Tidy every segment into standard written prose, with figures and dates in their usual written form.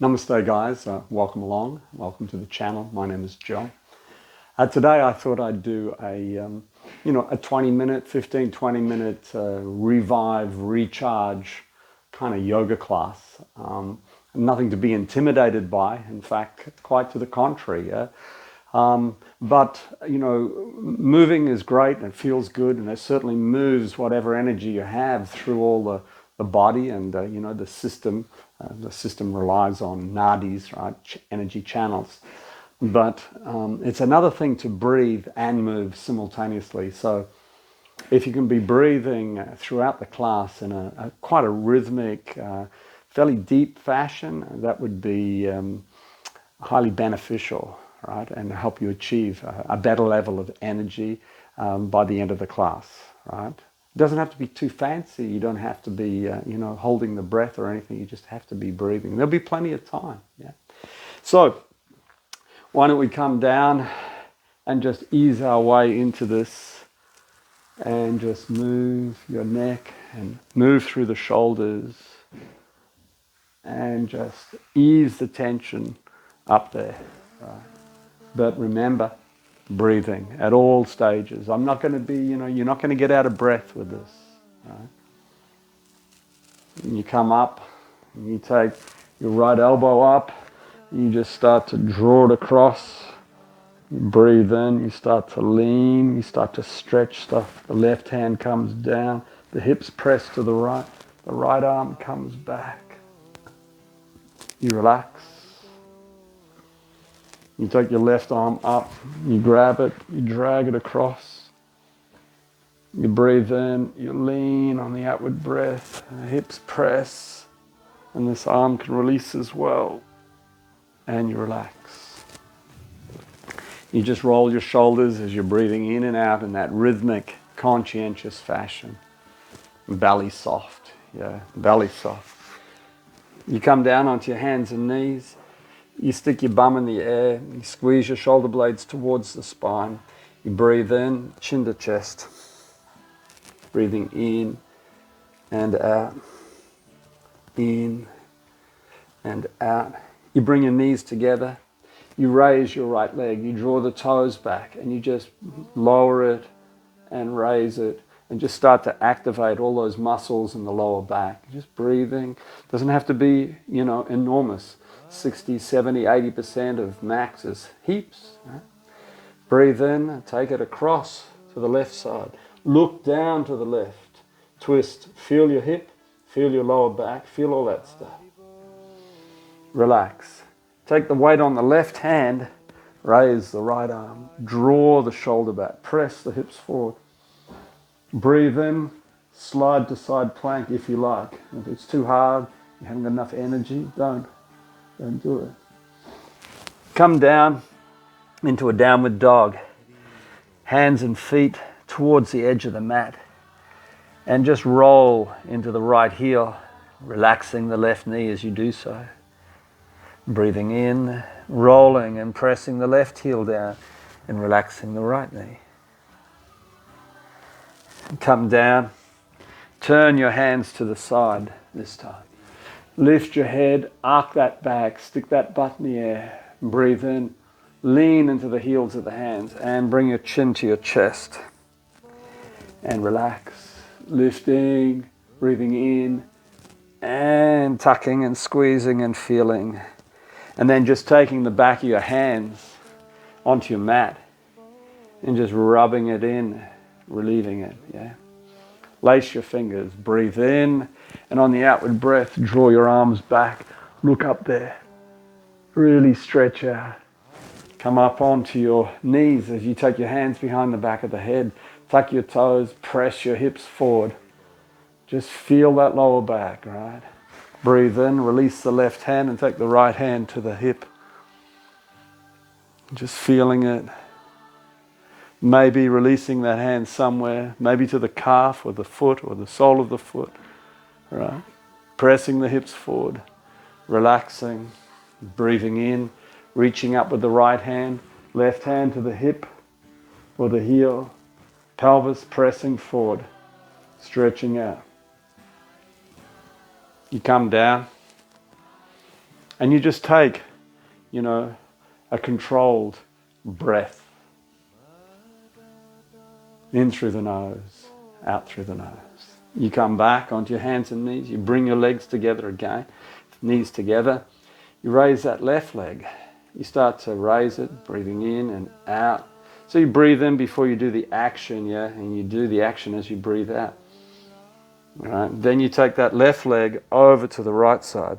Namaste guys, welcome along, welcome to the channel. My name is Joe. Today I thought I'd do a 20-minute, 20 minute revive, recharge kind of yoga class. Nothing to be intimidated by, in fact, quite to the contrary. But moving is great and it feels good, and it certainly moves whatever energy you have through all the body, and the system. The system relies on nadis, right? Energy channels. But it's another thing to breathe and move simultaneously. So if you can be breathing throughout the class in a quite a rhythmic, fairly deep fashion, that would be highly beneficial, right? And help you achieve a better level of energy by the end of the class, right? It doesn't have to be too fancy. You don't have to be, holding the breath or anything. You just have to be breathing. There'll be plenty of time. Yeah. So why don't we come down and just ease our way into this, and just move your neck and move through the shoulders, and just ease the tension up there. Right? But remember, breathing at all stages. I'm not going to be, you're not going to get out of breath with this. Right? And you come up, and you take your right elbow up, you just start to draw it across. You breathe in, you start to lean, you start to stretch stuff. The left hand comes down, the hips press to the right arm comes back. You relax. You take your left arm up, you grab it, you drag it across. You breathe in, you lean on the outward breath, the hips press, and this arm can release as well, and you relax. You just roll your shoulders as you're breathing in and out in that rhythmic, conscientious fashion. Belly soft, belly soft. You come down onto your hands and knees. You stick your bum in the air, you squeeze your shoulder blades towards the spine. You breathe in, chin to chest. Breathing in and out, in and out. You bring your knees together. You raise your right leg. You draw the toes back, and you just lower it and raise it, and just start to activate all those muscles in the lower back. Just breathing. Doesn't have to be, enormous. 60, 70, 80% of max is heaps. Right? Breathe in, take it across to the left side. Look down to the left. Twist. Feel your hip, feel your lower back, feel all that stuff. Relax. Take the weight on the left hand, raise the right arm, draw the shoulder back, press the hips forward. Breathe in, slide to side plank if you like. If it's too hard, you haven't got enough energy, don't do it. Come down into a downward dog. Hands and feet towards the edge of the mat. And just roll into the right heel, relaxing the left knee as you do so. Breathing in, rolling and pressing the left heel down and relaxing the right knee. Come down. Turn your hands to the side this time. Lift your head, arc that back, stick that butt in the air, breathe in, lean into the heels of the hands, and bring your chin to your chest. And relax, lifting, breathing in, and tucking and squeezing and feeling. And then just taking the back of your hands onto your mat, and just rubbing it in, relieving it, yeah? Lace your fingers, breathe in, and on the outward breath, draw your arms back, look up there, really stretch out. Come up onto your knees as you take your hands behind the back of the head, tuck your toes, press your hips forward. Just feel that lower back, right? Breathe in, release the left hand and take the right hand to the hip. Just feeling it. Maybe releasing that hand somewhere, maybe to the calf or the foot or the sole of the foot, right? Pressing the hips forward, relaxing, breathing in, reaching up with the right hand, left hand to the hip or the heel, pelvis pressing forward, stretching out. You come down, And you just take, you know, a controlled breath. In through the nose, out through the nose. You come back onto your hands and knees. You bring your legs together again, knees together. You raise that left leg. You start to raise it, breathing in and out. So you breathe in before you do the action, yeah? And you do the action as you breathe out. All right? Then you take that left leg over to the right side.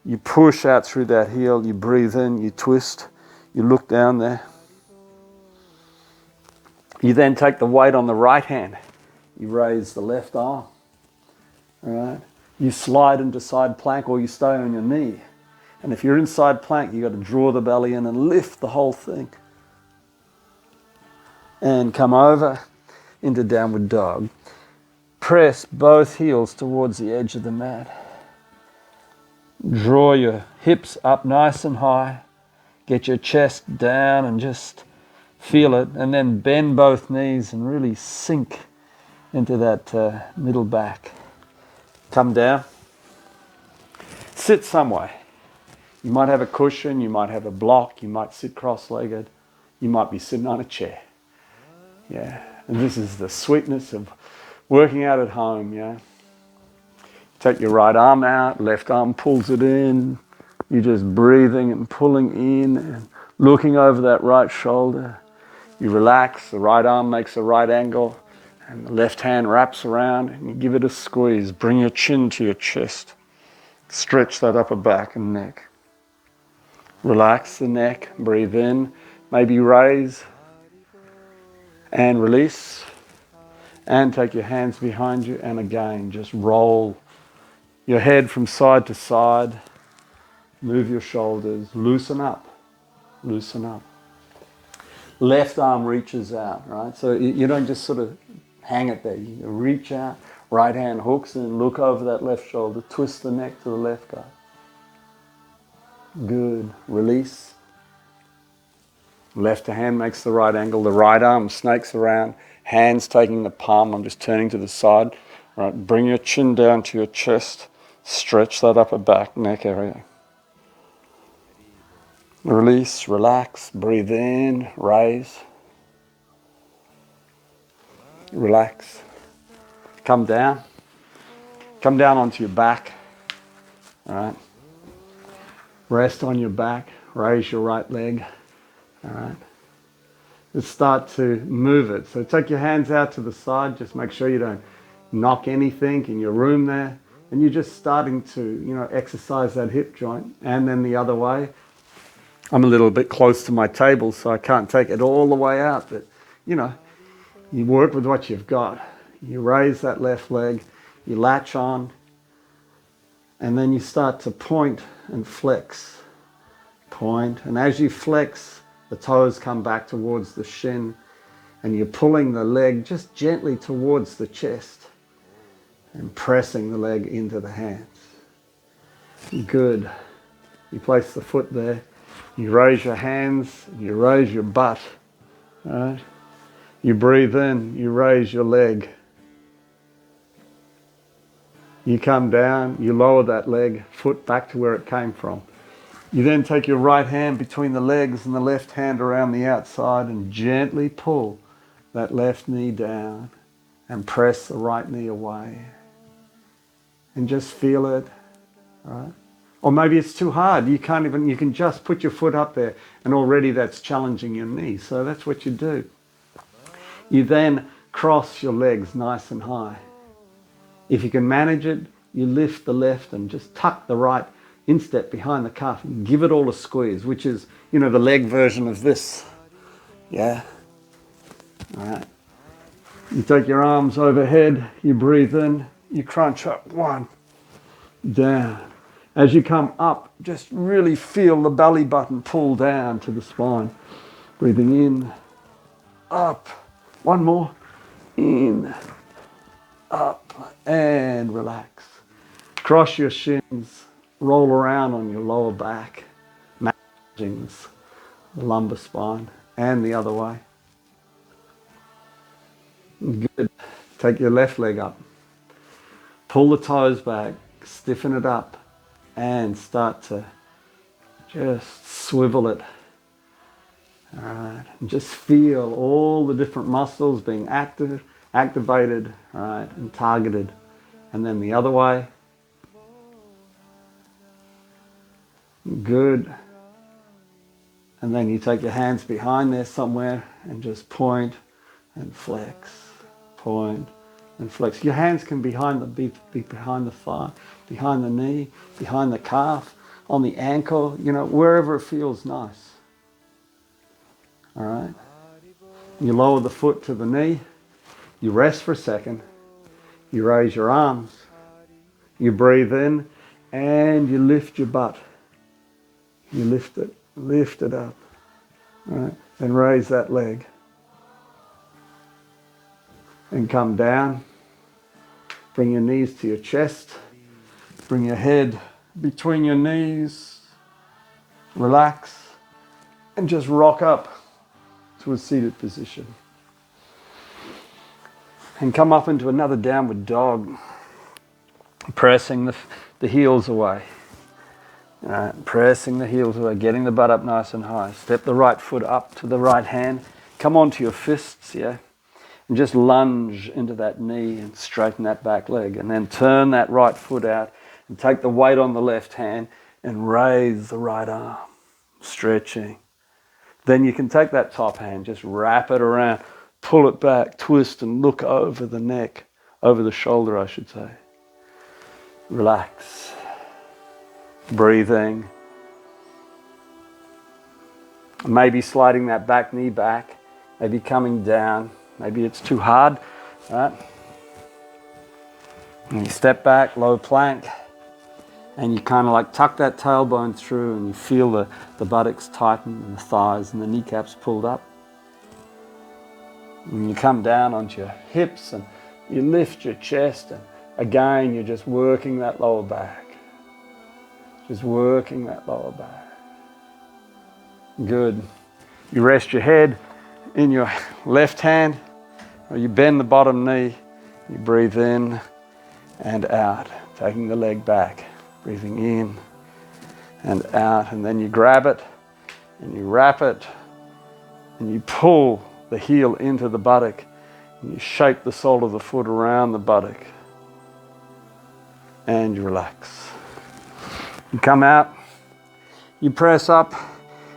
You push out through that heel. You breathe in, you twist. You look down there. You then take the weight on the right hand. You raise the left arm. All right? You slide into side plank or you stay on your knee. And if you're in side plank, you've got to draw the belly in and lift the whole thing. And come over into downward dog. Press both heels towards the edge of the mat. Draw your hips up nice and high. Get your chest down and just feel it. And then bend both knees and really sink into that middle back. Come down. Sit some way. You might have a cushion, you might have a block, you might sit cross-legged, you might be sitting on a chair. Yeah, and this is the sweetness of working out at home, yeah. Take your right arm out, left arm pulls it in. You're just breathing and pulling in and looking over that right shoulder. You relax, the right arm makes a right angle, and the left hand wraps around, and you give it a squeeze. Bring your chin to your chest. Stretch that upper back and neck. Relax the neck, breathe in, maybe raise and release. And take your hands behind you and again, just roll your head from side to side. Move your shoulders, loosen up, loosen up. Left arm reaches out, right? So you don't just sort of hang it there. You reach out, right hand hooks in, look over that left shoulder, twist the neck to the left guy. Good. Release. Left hand makes the right angle. The right arm snakes around. Hands taking the palm. I'm just turning to the side. All right. Bring your chin down to your chest. Stretch that upper back, neck area. Release. Relax. Breathe in. Raise. Relax. Come down. Come down onto your back. All right. Rest on your back, raise your right leg, all right? Just start to move it. So take your hands out to the side, just make sure you don't knock anything in your room there. And you're just starting to, you know, exercise that hip joint. And then the other way. I'm a little bit close to my table, so I can't take it all the way out, but, you know, you work with what you've got. You raise that left leg, you latch on, and then you start to point and flex. Point. And as you flex, the toes come back towards the shin and you're pulling the leg just gently towards the chest and pressing the leg into the hands. Good. You place the foot there. You raise your hands. You raise your butt. All right? You breathe in. You raise your leg. You come down, you lower that leg, foot back to where it came from. You then take your right hand between the legs and the left hand around the outside and gently pull that left knee down and press the right knee away. And just feel it, right? Or maybe it's too hard. You can just put your foot up there and already that's challenging your knee. So that's what you do. You then cross your legs nice and high. If you can manage it, you lift the left and just tuck the right instep behind the calf and give it all a squeeze, which is, you know, the leg version of this. Yeah? All right. You take your arms overhead, you breathe in, you crunch up, one, down. As you come up, just really feel the belly button pull down to the spine. Breathing in, up, one more, in, up, and relax. Cross your shins, roll around on your lower back, matching the lumbar spine, and the other way. Good. Take your left leg up. Pull the toes back, stiffen it up, and start to Just swivel it. All right, and just feel all the different muscles being activated, all right, and targeted. And then the other way. Good. And then you take your hands behind there somewhere and just point and flex, point and flex. Your hands can be behind the thigh, behind the knee, behind the calf, on the ankle, you know, wherever it feels nice. All right. You lower the foot to the knee. You rest for a second. You raise your arms. You breathe in and you lift your butt. You lift it up. All right. Then raise that leg. And come down. Bring your knees to your chest. Bring your head between your knees. Relax. And just rock up to a seated position. And come up into another downward dog. Pressing the heels away. Pressing the heels away, getting the butt up nice and high. Step the right foot up to the right hand. Come onto your fists, yeah? And just lunge into that knee and straighten that back leg. And then turn that right foot out and take the weight on the left hand and raise the right arm, stretching. Then you can take that top hand, just wrap it around, pull it back, twist and look over the neck, over the shoulder, I should say. Relax. Breathing. Maybe sliding that back knee back, maybe coming down, maybe it's too hard, right? And you step back, low plank, and you kind of like tuck that tailbone through and you feel the buttocks tighten and the thighs and the kneecaps pulled up. And you come down onto your hips and you lift your chest and again you're just working that lower back. Just working that lower back. Good. You rest your head in your left hand, or you bend the bottom knee. You breathe in and out, taking the leg back. Breathing in and out, and then you grab it and you wrap it and you pull the heel into the buttock and you shape the sole of the foot around the buttock and you relax. You come out, you press up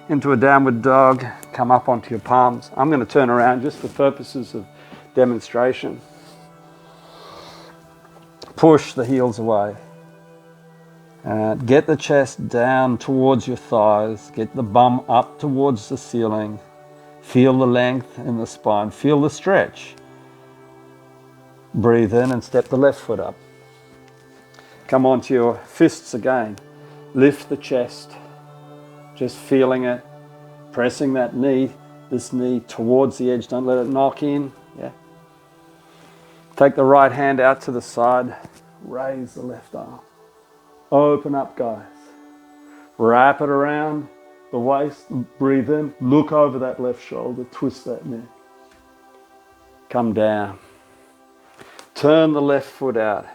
into a downward dog, come up onto your palms. I'm going to turn around just for purposes of demonstration. Push the heels away. Get the chest down towards your thighs. Get the bum up towards the ceiling. Feel the length in the spine. Feel the stretch. Breathe in and step the left foot up. Come onto your fists again. Lift the chest, just feeling it, pressing that knee, this knee towards the edge. Don't let it knock in. Yeah. Take the right hand out to the side, raise the left arm. Open up, guys. Wrap it around the waist, breathe in, look over that left shoulder, twist that neck. Come down. Turn the left foot out.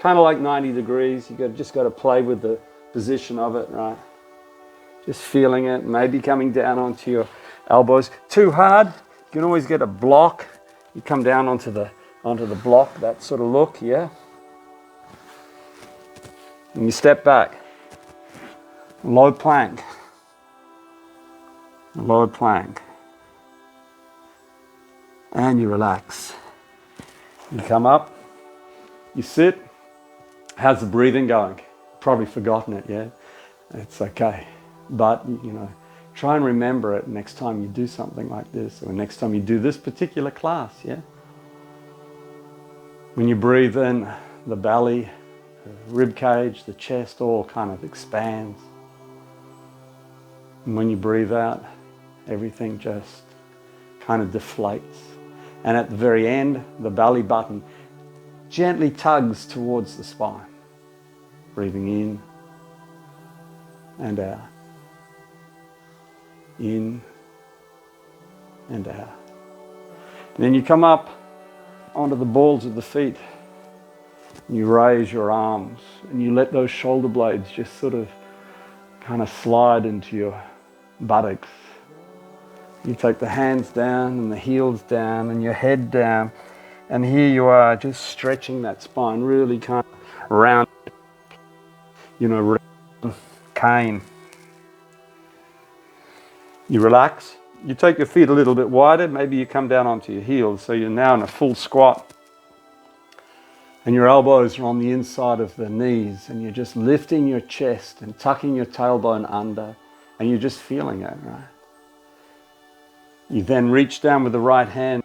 Kind of like 90 degrees. Just got to play with the position of it, right? Just feeling it, maybe coming down onto your elbows. Too hard, you can always get a block. You come down onto the block, that sort of look, yeah? And you step back. Low plank. Low plank. And you relax. You come up, you sit. How's the breathing going? Probably forgotten it, yeah? It's okay. But, try and remember it next time you do something like this, or next time you do this particular class, yeah? When you breathe in, the belly, the rib cage, the chest all kind of expands. And when you breathe out, everything just kind of deflates. And at the very end, the belly button gently tugs towards the spine. Breathing in and out. In and out. And then you come up onto the balls of the feet. And you raise your arms and you let those shoulder blades just sort of kind of slide into your buttocks. You take the hands down and the heels down and your head down, and here you are just stretching that spine, really kind of round, round cane. You relax. You take your feet a little bit wider, maybe you come down onto your heels, so you're now in a full squat. And your elbows are on the inside of the knees, and you're just lifting your chest and tucking your tailbone under, and you're just feeling it, right? You then reach down with the right hand,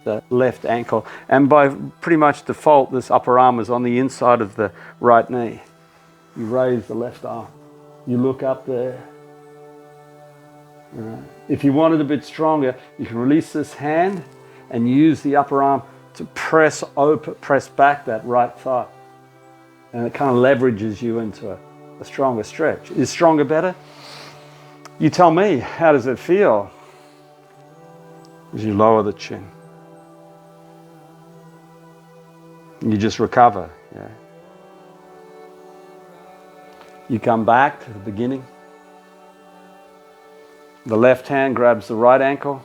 the left ankle, and by pretty much default, this upper arm is on the inside of the right knee. You raise the left arm. You look up there. Right. If you want it a bit stronger, you can release this hand and use the upper arm to press back that right thigh. And it kind of leverages you into a stronger stretch. Is stronger better? You tell me, how does it feel as you lower the chin? You just recover, yeah. You come back to the beginning. The left hand grabs the right ankle,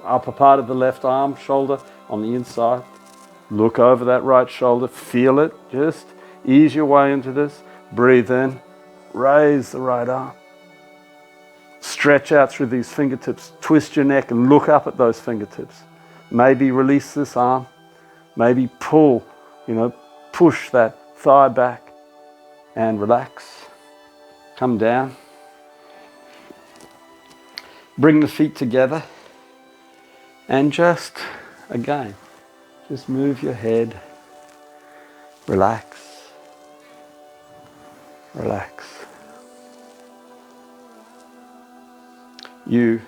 upper part of the left arm, shoulder on the inside. Look over that right shoulder, feel it, just ease your way into this. Breathe in, raise the right arm. Stretch out through these fingertips, twist your neck and look up at those fingertips. Maybe release this arm, maybe pull, push that thigh back and relax. Come down. Bring the feet together and just move your head. Relax. Relax. You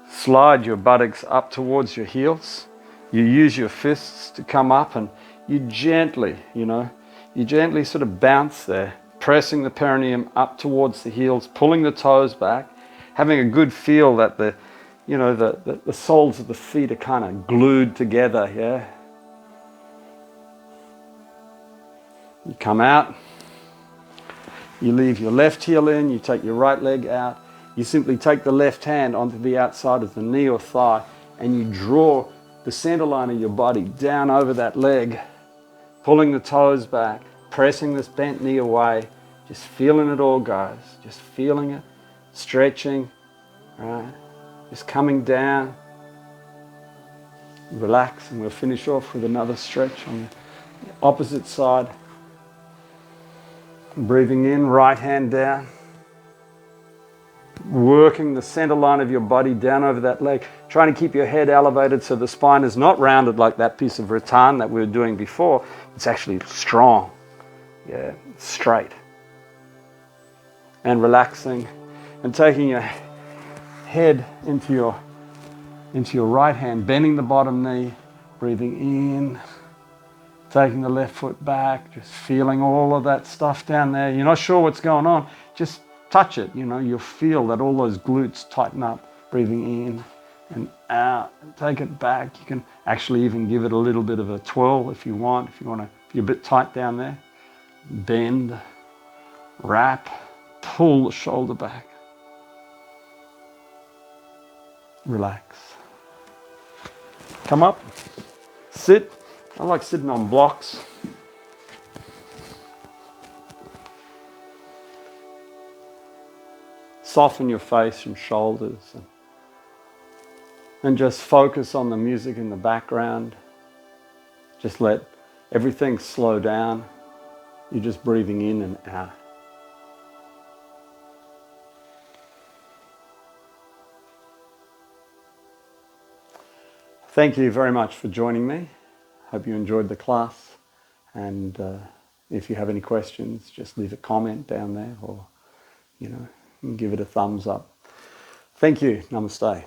slide your buttocks up towards your heels. You use your fists to come up, and you gently sort of bounce there, pressing the perineum up towards the heels, pulling the toes back, having a good feel that the soles of the feet are kind of glued together, yeah? You come out, you leave your left heel in, you take your right leg out, you simply take the left hand onto the outside of the knee or thigh, and you draw the center line of your body down over that leg, pulling the toes back, pressing this bent knee away, just feeling it all, guys, just feeling it, stretching, right? Just coming down. Relax, and we'll finish off with another stretch on the opposite side. Breathing in, right hand down. Working the center line of your body down over that leg. Trying to keep your head elevated so the spine is not rounded like that piece of rattan that we were doing before. It's actually strong. Yeah, straight. And relaxing and taking your head into your right hand, bending the bottom knee, breathing in, taking the left foot back, just feeling all of that stuff down there. You're not sure what's going on, just touch it, you'll feel that all those glutes tighten up, breathing in and out, and take it back. You can actually even give it a little bit of a twirl if you're a bit tight down there. Bend, wrap, pull the shoulder back. Relax. Come up, sit. I like sitting on blocks. Soften your face and shoulders, and just focus on the music in the background. Just let everything slow down. You're just breathing in and out. Thank you very much for joining me. Hope you enjoyed the class, and if you have any questions, just leave a comment down there, or give it a thumbs up. Thank you. Namaste.